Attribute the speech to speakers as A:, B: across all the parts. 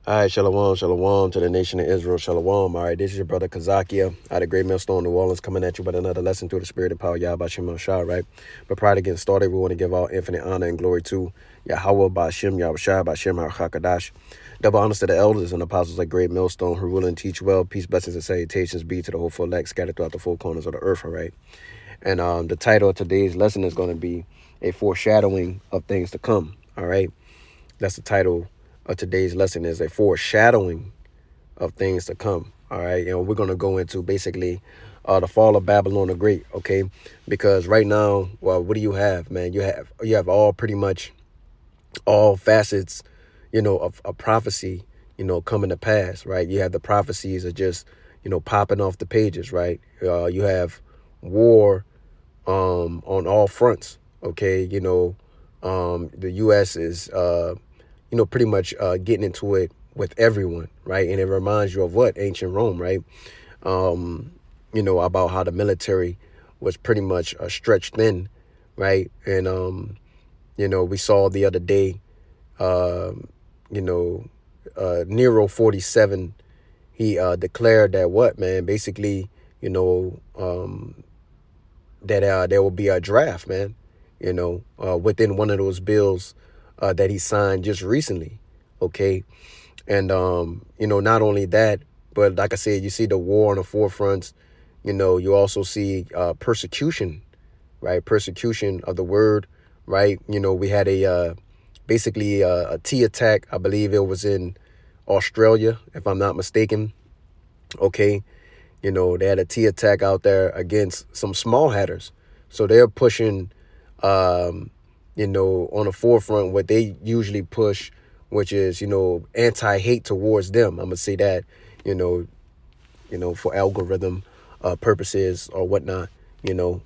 A: All right, shalom, shalom to the nation of Israel, shalom. All right, this is your brother Kazakia out of Great Millstone, New Orleans, coming at you with another lesson through the spirit and power of Yahweh Shem Shah, right? But prior to getting started, we want to give all infinite honor and glory to Yahweh Ba'Shem, Yahweh Shah, Ba'Shem HaKadash. Double honors to the elders and apostles of Great Millstone who rule and teach well. Peace, blessings, and salutations be to the whole elect scattered throughout the four corners of the earth, all right? And the title of today's lesson is going to be a foreshadowing of things to come, all right? That's the title of today's lesson, is a foreshadowing of things to come. All right. We're going to go into basically the fall of Babylon the Great. OK, because right now, well, what do you have, man? You have all pretty much all facets, of prophecy, coming to pass. Right. You have the prophecies are just, popping off the pages. Right. You have war on all fronts. OK, the U.S. is pretty much getting into it with everyone, right? And it reminds you of what? Ancient Rome, right? About how the military was pretty much stretched thin, right? And, we saw the other day, Nero 47, he declared that what, man? Basically, that there will be a draft, man, within one of those bills that he signed just recently. Okay. And, not only that, but like I said, you see the war on the forefronts, you also see persecution, right? Persecution of the word, right? We had basically a tea attack. I believe it was in Australia, if I'm not mistaken. Okay. They had a tea attack out there against some small hatters. So they're pushing, on the forefront what they usually push, which is, anti-hate towards them. I'm going to say that, for algorithm purposes or whatnot, and,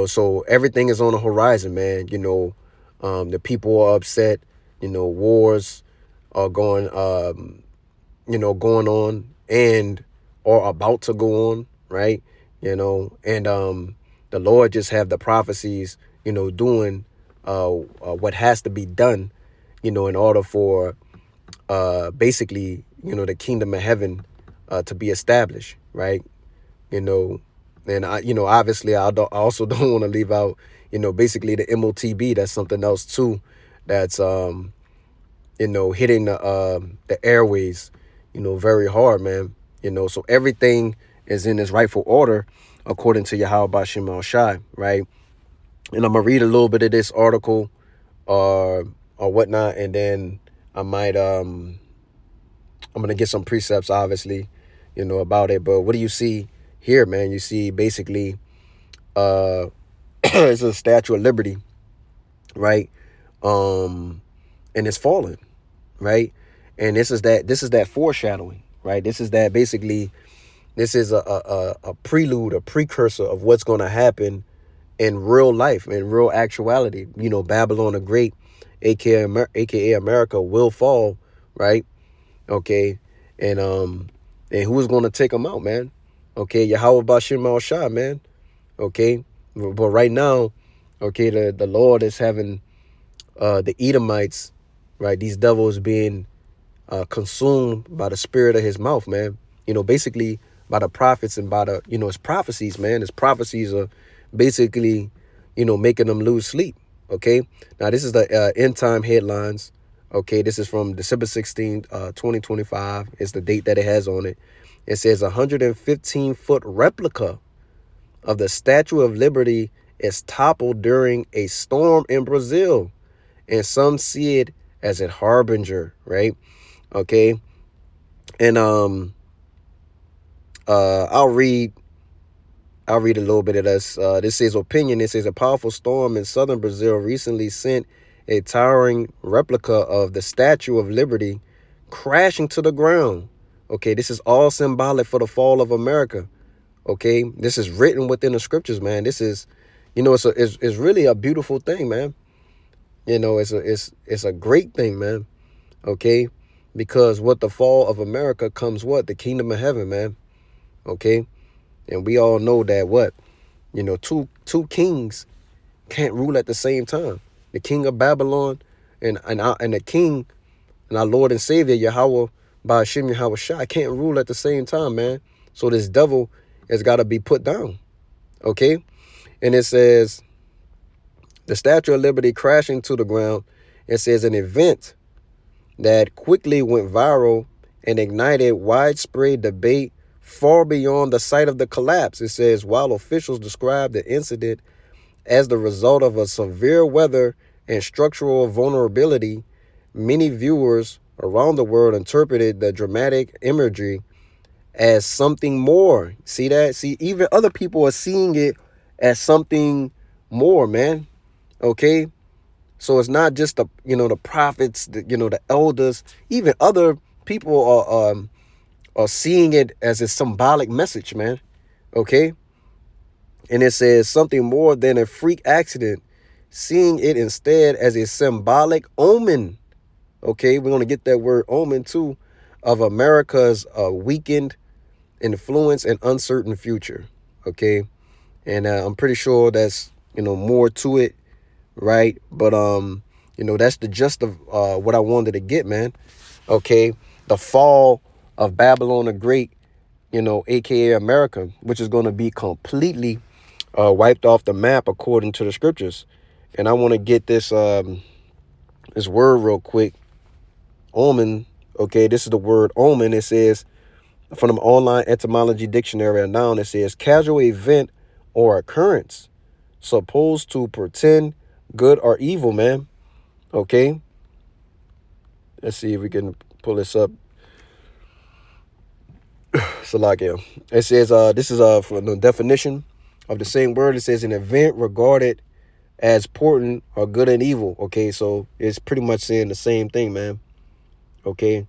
A: so everything is on the horizon, man. The people are upset, wars are going on and or about to go on, right? And the Lord just have the prophecies, doing what has to be done, in order for basically, the kingdom of heaven to be established, right? And obviously I also don't want to leave out, basically the MOTB. That's something else too that's hitting the airways, very hard, man. So everything is in its rightful order according to Yahweh Ba'Shem Shai, right? And I'm gonna read a little bit of this article or whatnot, and then I might I'm gonna get some precepts, obviously, about it. But what do you see here, man? You see basically it's a Statue of Liberty, right? And it's falling, right? And this is that foreshadowing, right? This is that basically, this is a prelude, a precursor of what's going to happen in real life, in real actuality. Babylon the Great, aka America, will fall, right? Okay, and who's going to take them out, man? Okay, Yahweh Ba'Shem Shah, man. Okay, but right now, okay, the Lord is having the Edomites, right? These devils being consumed by the spirit of his mouth, man. Basically by the prophets and by the, his prophecies, man. His prophecies are basically, making them lose sleep. Okay. Now this is the end time headlines. Okay. This is from December 16th, 2025. It's the date that it has on it. It says 115-foot replica of the Statue of Liberty is toppled during a storm in Brazil. And some see it as a harbinger, right? Okay. And I'll read a little bit of this. This says opinion. It says a powerful storm in southern Brazil recently sent a towering replica of the Statue of Liberty crashing to the ground. Okay, this is all symbolic for the fall of America. Okay, this is written within the scriptures, man. This is, it's really a beautiful thing, man. It's a great thing, man. Okay, because with the fall of America comes what? The kingdom of heaven, man. Okay, and we all know that what, two kings can't rule at the same time. The king of Babylon and the king, and our Lord and Savior, Yahweh, Ba'ashim Yahweh Shai, can't rule at the same time, man. So this devil has got to be put down, okay? And it says, the Statue of Liberty crashing to the ground. It says an event that quickly went viral and ignited widespread debate far beyond the site of the collapse. It says, while officials described the incident as the result of a severe weather and structural vulnerability, many viewers around the world interpreted the dramatic imagery as something more. See that? See, even other people are seeing it as something more, man. Okay? So it's not just the prophets, the elders, even other people are seeing it as a symbolic message, man. Okay? And it says something more than a freak accident, seeing it instead as a symbolic omen. Okay, we're going to get that word omen too, of America's weakened influence and uncertain future. Okay, and I'm pretty sure that's more to it, right? But that's the gist of what I wanted to get, man. Okay, the fall of Babylon the Great, aka America, which is going to be completely wiped off the map according to the scriptures. And I want to get this word real quick. Omen. Okay, this is the word omen. It says from the online etymology dictionary, a noun. It says casual event or occurrence supposed to portend good or evil, man. Okay, let's see if we can pull this up. Salakia. It says this is for the definition of the same word. It says an event regarded as portent or good and evil. Okay, so it's pretty much saying the same thing, man. Okay,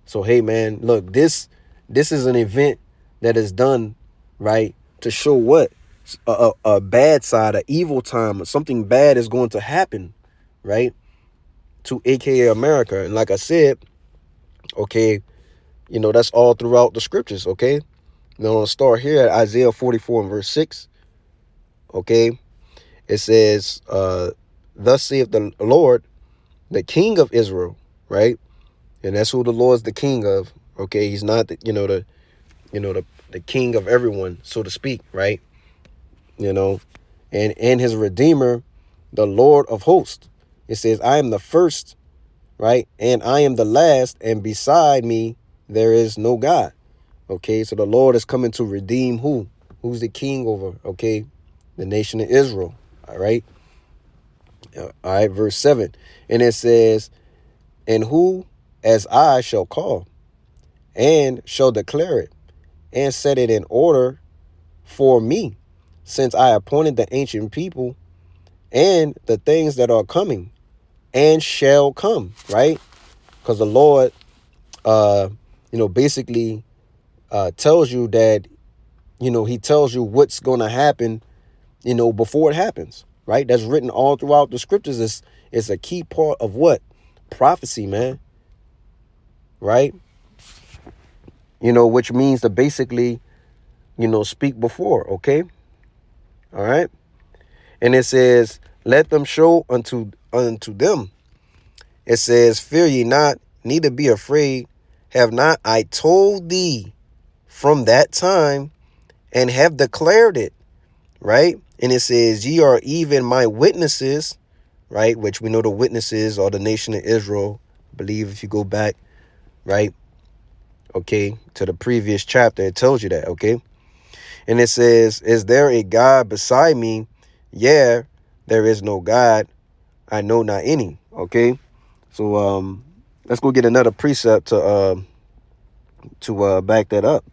A: so hey, man, look, this is an event that is done, right, to show what a bad side, an evil time, or something bad is going to happen, right, to aka America. And like I said, okay, that's all throughout the scriptures. Okay, now I'll start here at Isaiah 44 and verse 6. Okay, it says, thus saith the Lord, the King of Israel, right? And that's who the Lord's the king of. Okay, he's not the king of everyone, so to speak, right? And his redeemer, the Lord of hosts. It says, I am the first, right? And I am the last, and beside me there is no God. Okay, so the Lord is coming to redeem who? Who's the king over? Okay, the nation of Israel. All right. All right, verse 7. And it says, and who as I shall call, and shall declare it, and set it in order for me, since I appointed the ancient people and the things that are coming and shall come, right? Because the Lord, basically tells you that, he tells you what's going to happen, before it happens, right? That's written all throughout the scriptures. It's a key part of what? Prophecy, man. Right? Which means to basically, speak before, okay? All right? And it says, let them show unto them. It says, fear ye not, neither be afraid. Have not I told thee from that time, and have declared it, right? And it says, ye are even my witnesses, right? Which we know the witnesses are the nation of Israel. I believe if you go back, right? Okay, to the previous chapter, it tells you that, okay? And it says, is there a God beside me? Yeah, there is no God. I know not any, okay? So let's go get another precept to back that up,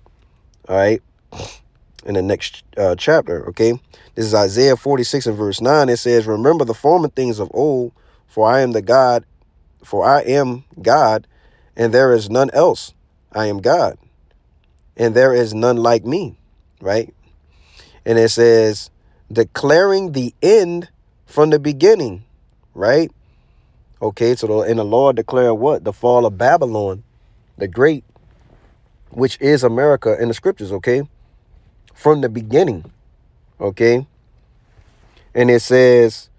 A: all right? In the next chapter, okay? This is Isaiah 46 and verse 9. It says, remember the former things of old, for I am God, and there is none else. I am God, and there is none like me, right? And it says, declaring the end from the beginning, right? Okay, so the Lord declared what? The fall of Babylon, the Great, which is America in the scriptures, okay? From the beginning, okay? And it says,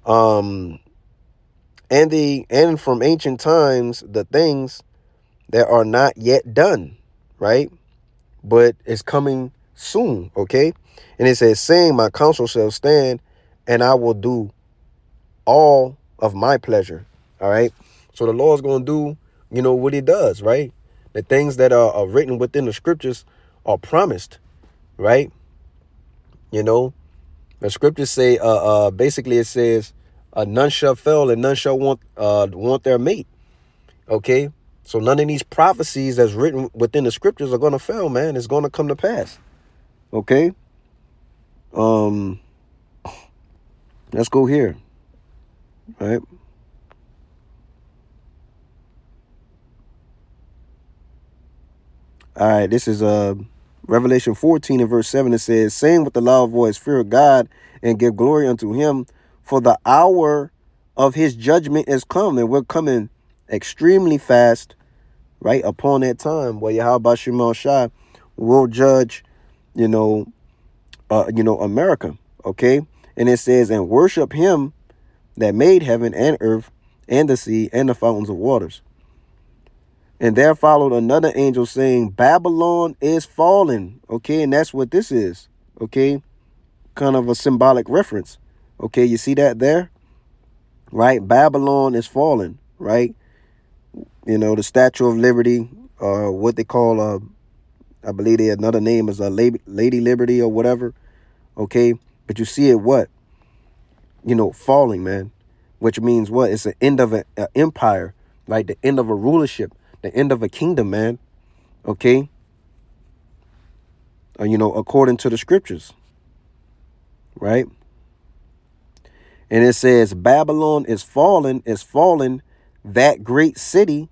A: and and from ancient times the things that are not yet done, right? But it's coming soon, okay? And it says, saying, my counsel shall stand, and I will do all of my pleasure. All right. So the Lord's going to do, what he does, right? The things that are written within the scriptures are promised, right? You know, the scriptures say, basically it says, none shall fail and none shall want their mate. Okay. So none of these prophecies that's written within the scriptures are going to fail, man. It's going to come to pass. Okay. Let's go here. All right. All right, this is Revelation 14 and verse 7. It says, saying with a loud voice, fear God and give glory unto him, for the hour of his judgment is come. And we're coming extremely fast, right, upon that time where Yahweh Shema Shai will judge, America. Okay. And it says, and worship him that made heaven and earth and the sea and the fountains of waters. And there followed another angel saying, Babylon is fallen. Okay, and that's what this is. Okay, kind of a symbolic reference. Okay, you see that there? Right? Babylon is fallen, right? The Statue of Liberty, what they call, I believe another name is Lady Liberty or whatever. Okay, but you see it what? Falling, man. Which means what? It's the end of an empire, right? The end of a rulership. The end of a kingdom, man. Okay. According to the scriptures. Right. And it says, Babylon is fallen, that great city,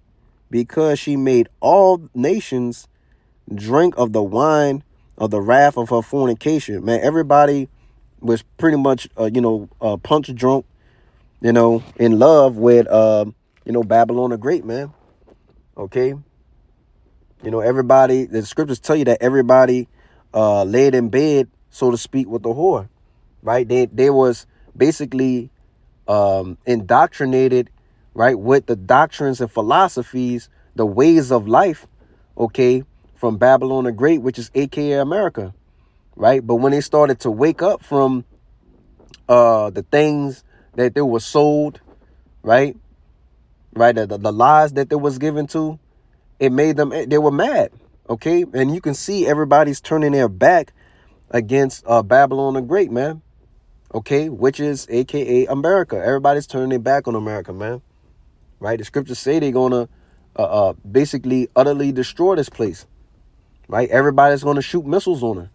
A: because she made all nations drink of the wine of the wrath of her fornication. Man, everybody was pretty much, punch drunk, in love with, Babylon the Great, man. Okay. Everybody, the scriptures tell you that everybody laid in bed, so to speak, with the whore, right? They was basically indoctrinated, right, with the doctrines and philosophies, the ways of life, okay, from Babylon the Great, which is AKA America, right? But when they started to wake up from the things that they were sold, right, the lies that they was given to, it made them, they were mad. Okay. And you can see everybody's turning their back against Babylon the Great, man. Okay. Which is AKA America. Everybody's turning their back on America, man. Right. The scriptures say they're going to basically utterly destroy this place. Right. Everybody's going to shoot missiles on her.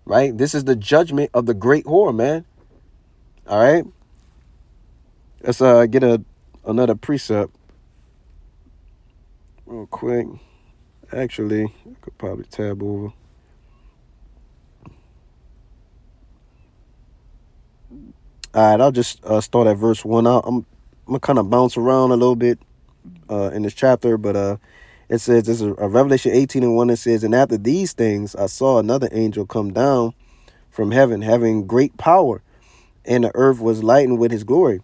A: Right. This is the judgment of the great whore, man. All right. Let's get another precept real quick. Actually, I could probably tab over. All right, I'll just start at verse 1. I'm gonna kind of bounce around a little bit in this chapter, but it says, this is a Revelation 18 and 1. It says, and after these things, I saw another angel come down from heaven, having great power, and the earth was lightened with his glory.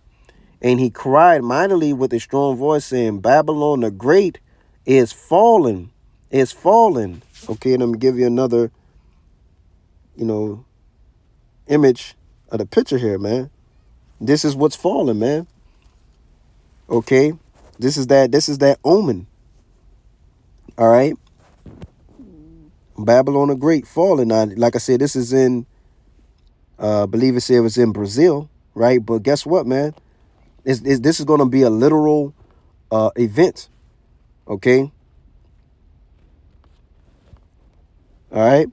A: And he cried mightily with a strong voice, saying, Babylon the Great is fallen. Okay, and I'm gonna give you another, image of the picture here, man. This is what's fallen, man. Okay, this is that omen. All right, Babylon the Great fallen. Now, like I said, this is in, I believe it said it was in Brazil, right? But guess what, man? This is going to be a literal event. Okay. All right.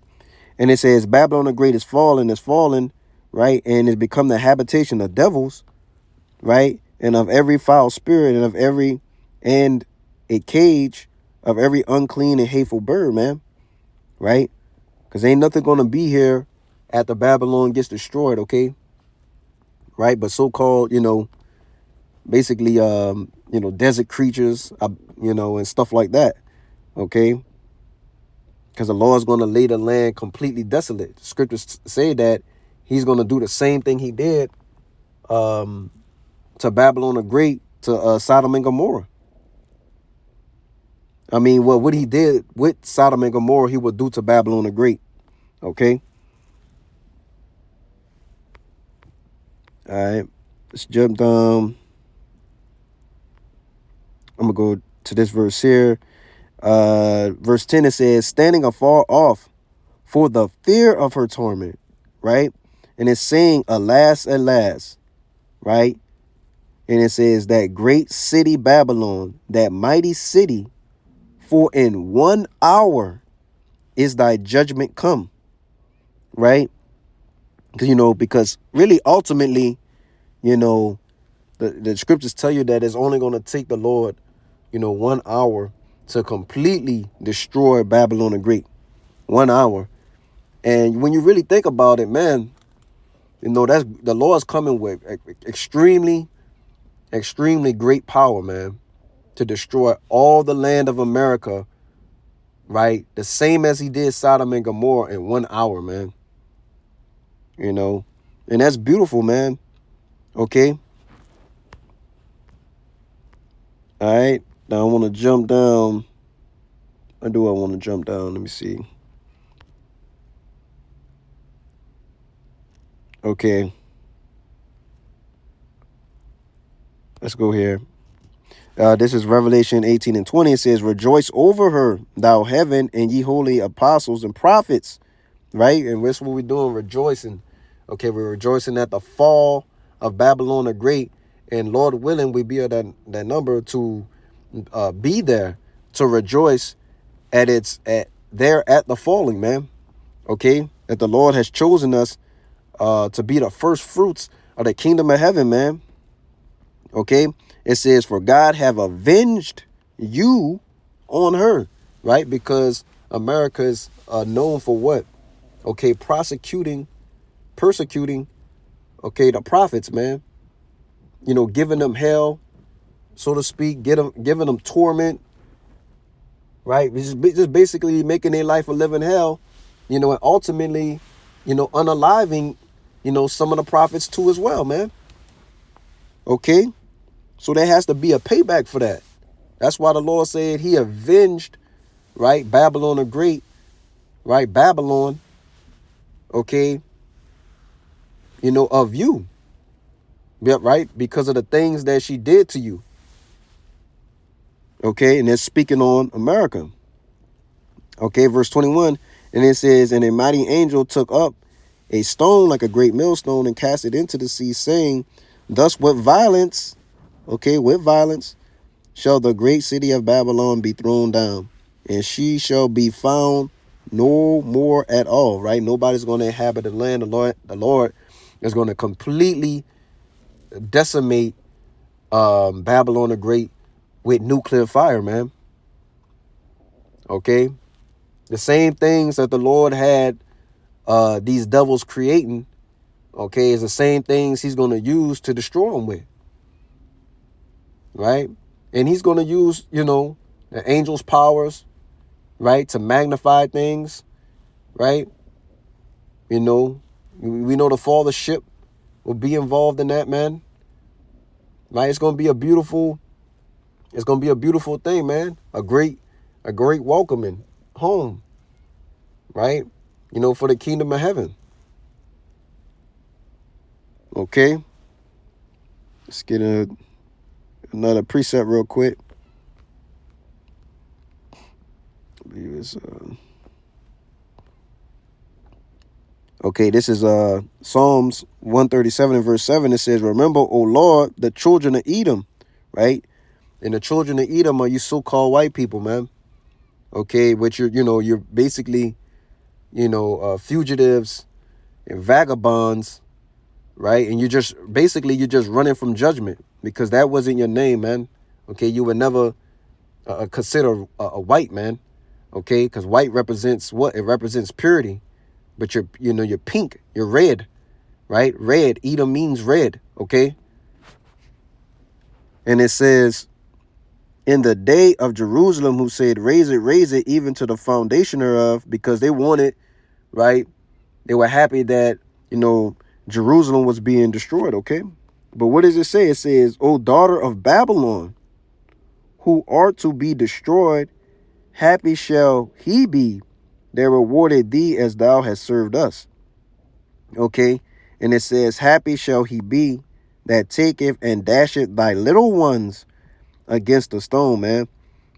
A: And it says Babylon the Great is fallen, right? And it's become the habitation of devils, right? And of every foul spirit and a cage of every unclean and hateful bird, man. Right? Because ain't nothing going to be here after Babylon gets destroyed, okay? Right? But so-called, basically, desert creatures, and stuff like that, okay? Because the Lord's going to lay the land completely desolate. The scriptures say that he's going to do the same thing he did to Babylon the Great, to Sodom and Gomorrah. I mean, well, what he did with Sodom and Gomorrah, he would do to Babylon the Great. Okay. All right. Let's jump down. I'm going to go to this verse here. Verse 10, it says, standing afar off for the fear of her torment. Right. And it's saying, alas, alas. Right. And it says, that great city Babylon, that mighty city, for in 1 hour is thy judgment come. Right. Because really, ultimately, the scriptures tell you that it's only going to take the Lord, 1 hour to completely destroy Babylon the Great. 1 hour. And when you really think about it, man, that's the Lord's coming with extremely, extremely great power, man, to destroy all the land of America, right? The same as he did Sodom and Gomorrah in 1 hour, man. And that's beautiful, man. Okay. All right. Now I want to jump down. Or do I want to jump down? Let me see. Okay. Let's go here. This is Revelation 18 and 20. It says, rejoice over her, thou heaven, and ye holy apostles and prophets. Right? And that's what we're doing, rejoicing. Okay, we're rejoicing at the fall of Babylon the Great. And Lord willing, we be at that number to be there to rejoice at the falling, man. Okay? That the Lord has chosen us to be the first fruits of the kingdom of heaven, man. Okay? It says, for God have avenged you on her, right? Because America is known for what? Okay, persecuting, okay, the prophets, man. Giving them hell, so to speak, giving them torment, right? Just basically making their life a living hell, and ultimately, unaliving, some of the prophets too as well, man. Okay? So there has to be a payback for that. That's why the Lord said he avenged, right, Babylon the Great, right, Babylon, okay, of you, right, because of the things that she did to you. Okay, and that's speaking on America. Okay, verse 21, and it says, and a mighty angel took up a stone like a great millstone and cast it into the sea, saying, thus with violence, shall the great city of Babylon be thrown down, and she shall be found no more at all, right? Nobody's going to inhabit the land. The Lord is going to completely decimate Babylon the Great with nuclear fire, man. Okay? The same things that the Lord had these devils creating, okay, is the same things he's going to use to destroy them with. Right? And he's going to use, the angels' powers, right, to magnify things, right? We know the father ship will be involved in that, man. Right? It's going to be a beautiful thing, man. A great welcoming home, right? For the kingdom of heaven. Okay. Let's get another preset real quick. I believe it's okay, this is Psalms 137 and verse 7. It says, remember, O Lord, the children of Edom, right? And the children of Edom are you so-called white people, man. Okay, which you're basically, fugitives and vagabonds, right? And you're just running from judgment because that wasn't your name, man. Okay, you were never considered a white man, okay? Because white represents what? It represents purity. But you're pink, you're red, right? Red, Edom means red, okay? And it says, in the day of Jerusalem, who said, raise it, even to the foundation thereof, because they wanted, right? They were happy that, Jerusalem was being destroyed, okay? But what does it say? It says, O daughter of Babylon, who art to be destroyed, happy shall he be that rewarded thee as thou hast served us. Okay? And it says, happy shall he be that taketh and dasheth thy little ones against the stone, man.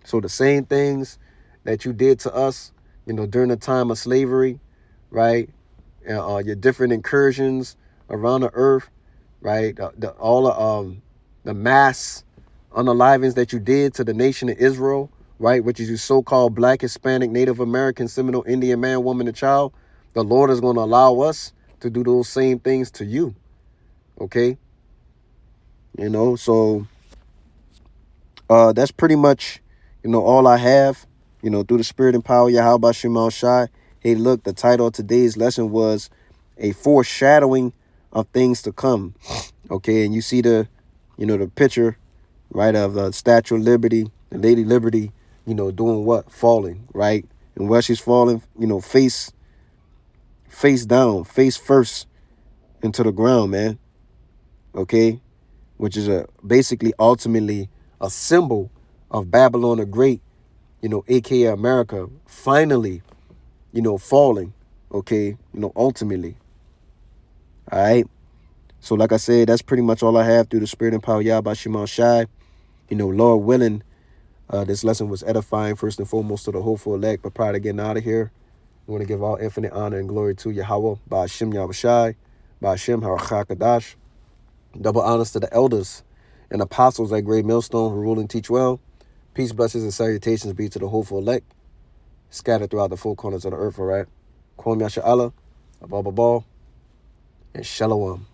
A: So the same things that you did to us, during the time of slavery, right? Your different incursions around the earth, right? All the mass unalivings that you did to the nation of Israel, right? Which is your so-called Black, Hispanic, Native American, Seminole, Indian man, woman, and child. The Lord is going to allow us to do those same things to you. Okay? So that's pretty much, all I have, through the spirit and power, Yahweh Shemal Shai. Hey, look, the title of today's lesson was a foreshadowing of things to come. Okay, and you see the picture, right, of the Statue of Liberty, the Lady Liberty, doing what? Falling, right? And while she's falling, face down, face first into the ground, man. Okay, which is basically ultimately a symbol of Babylon the Great, aka America, finally, falling, okay, ultimately. All right. So like I said, that's pretty much all I have through the spirit and power Yahweh Shema Shai. Lord willing, this lesson was edifying first and foremost to the hopeful elect. But prior to getting out of here, we want to give all infinite honor and glory to Yahweh, Ba'ashem Yahweh Shai, Ba'ashem Harakakadash. Double honors to the elders and apostles at Great Millstone who rule and teach well. Peace, blessings, and salutations be to the hopeful elect, scattered throughout the four corners of the earth, all right? Kwam Yasha Allah, Abba, and Shalom.